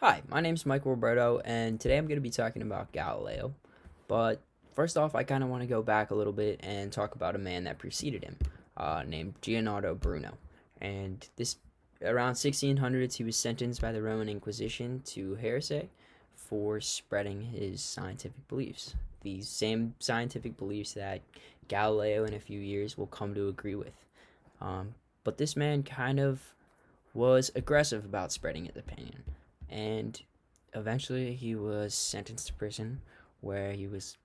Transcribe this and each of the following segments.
Hi, my name's Mike Roberto, and today I'm going to be talking about Galileo. But first off, I kind of want to go back a little bit and talk about a man that preceded him, named Leonardo Bruno. And this, around 1600s, he was sentenced by the Roman Inquisition to heresy for spreading his scientific beliefs. These same scientific beliefs that Galileo in a few years will come to agree with. But this man kind of was aggressive about spreading his opinion, and eventually he was sentenced to prison where he was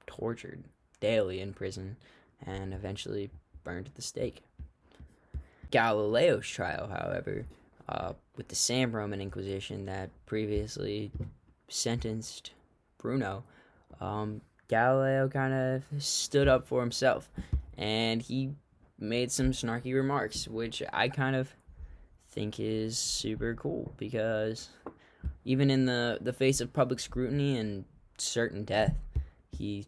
tortured daily in prison and eventually burned at the stake. Galileo's trial, however, with the same Roman Inquisition that previously sentenced Bruno, Galileo kind of stood up for himself and he made some snarky remarks, which I kind of think is super cool because even in the face of public scrutiny and certain death, he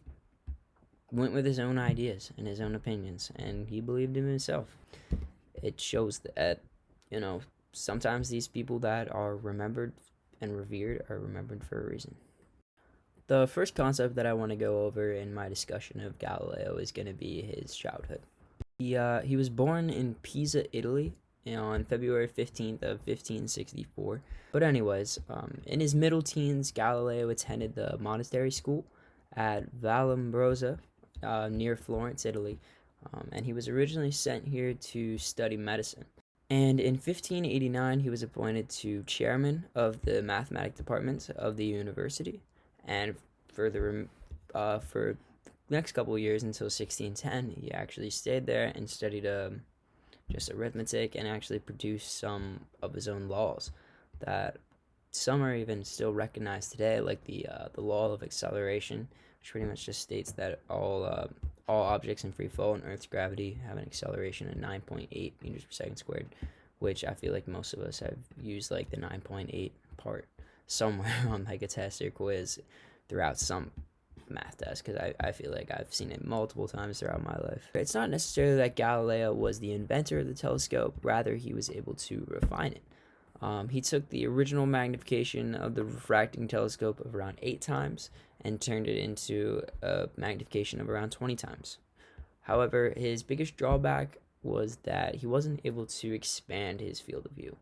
went with his own ideas and his own opinions, and he believed in himself. It shows that, sometimes these people that are remembered and revered are remembered for a reason. The first concept that I want to go over in my discussion of Galileo is going to be his childhood. He was born in Pisa, Italy, on February 15th of 1564. But anyways, in his middle teens, Galileo attended the monastery school at Vallombrosa, near Florence, Italy, and he was originally sent here to study medicine. And in 1589, he was appointed to chairman of the mathematics department of the university, and for the next couple of years until 1610, he actually stayed there and studied just arithmetic and actually produced some of his own laws that some are even still recognized today, like the law of acceleration, which pretty much just states that all objects in free fall in Earth's gravity have an acceleration of 9.8 meters per second squared, which I feel like most of us have used like the 9.8 part somewhere on like a test or quiz throughout some math test, because I feel like I've seen it multiple times throughout my life. It's not necessarily that Galileo was the inventor of the telescope, rather he was able to refine it. He took the original magnification of the refracting telescope of around 8 times and turned it into a magnification of around 20 times. However, his biggest drawback was that he wasn't able to expand his field of view.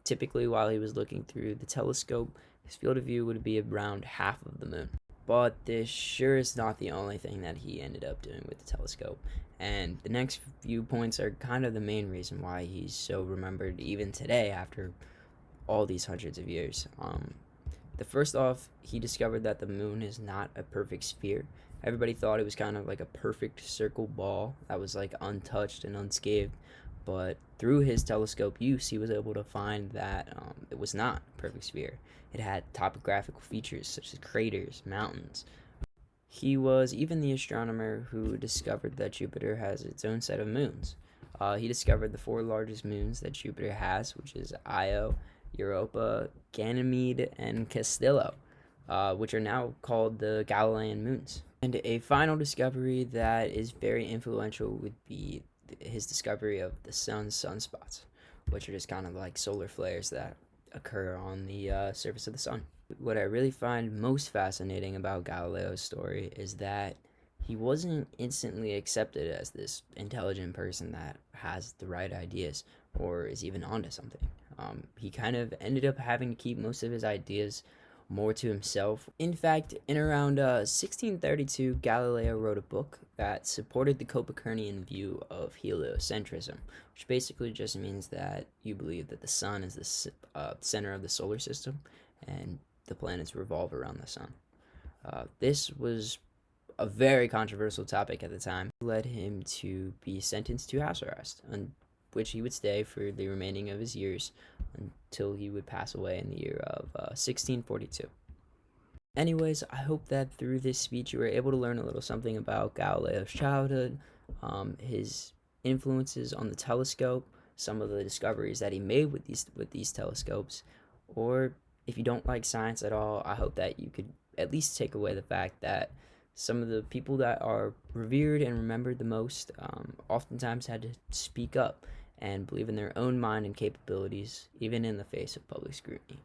Typically, while he was looking through the telescope, his field of view would be around half of the moon. But this sure is not the only thing that he ended up doing with the telescope. And the next few points are kind of the main reason why he's so remembered even today after all these hundreds of years. The first off, he discovered that the moon is not a perfect sphere. Everybody thought it was kind of like a perfect circle ball that was like untouched and unscathed. But through his telescope use, he was able to find that it was not a perfect sphere. It had topographical features such as craters, mountains. He was even the astronomer who discovered that Jupiter has its own set of moons. He discovered the 4 largest moons that Jupiter has, which is Io, Europa, Ganymede, and Castillo, which are now called the Galilean moons. And a final discovery that is very influential would be his discovery of the sun's sunspots, which are just kind of like solar flares that occur on the surface of the sun. What I really find most fascinating about Galileo's story is that he wasn't instantly accepted as this intelligent person that has the right ideas or is even onto something. He kind of ended up having to keep most of his ideas more to himself. In fact, in around 1632, Galileo wrote a book that supported the Copernican view of heliocentrism, which basically just means that you believe that the sun is the center of the solar system and the planets revolve around the sun. This was a very controversial topic at the time. It led him to be sentenced to house arrest, on which he would stay for the remaining of his years until he would pass away in the year of 1642. Anyways, I hope that through this speech you were able to learn a little something about Galileo's childhood, his influences on the telescope, some of the discoveries that he made with these telescopes, or if you don't like science at all, I hope that you could at least take away the fact that some of the people that are revered and remembered the most oftentimes had to speak up and believe in their own mind and capabilities, even in the face of public scrutiny.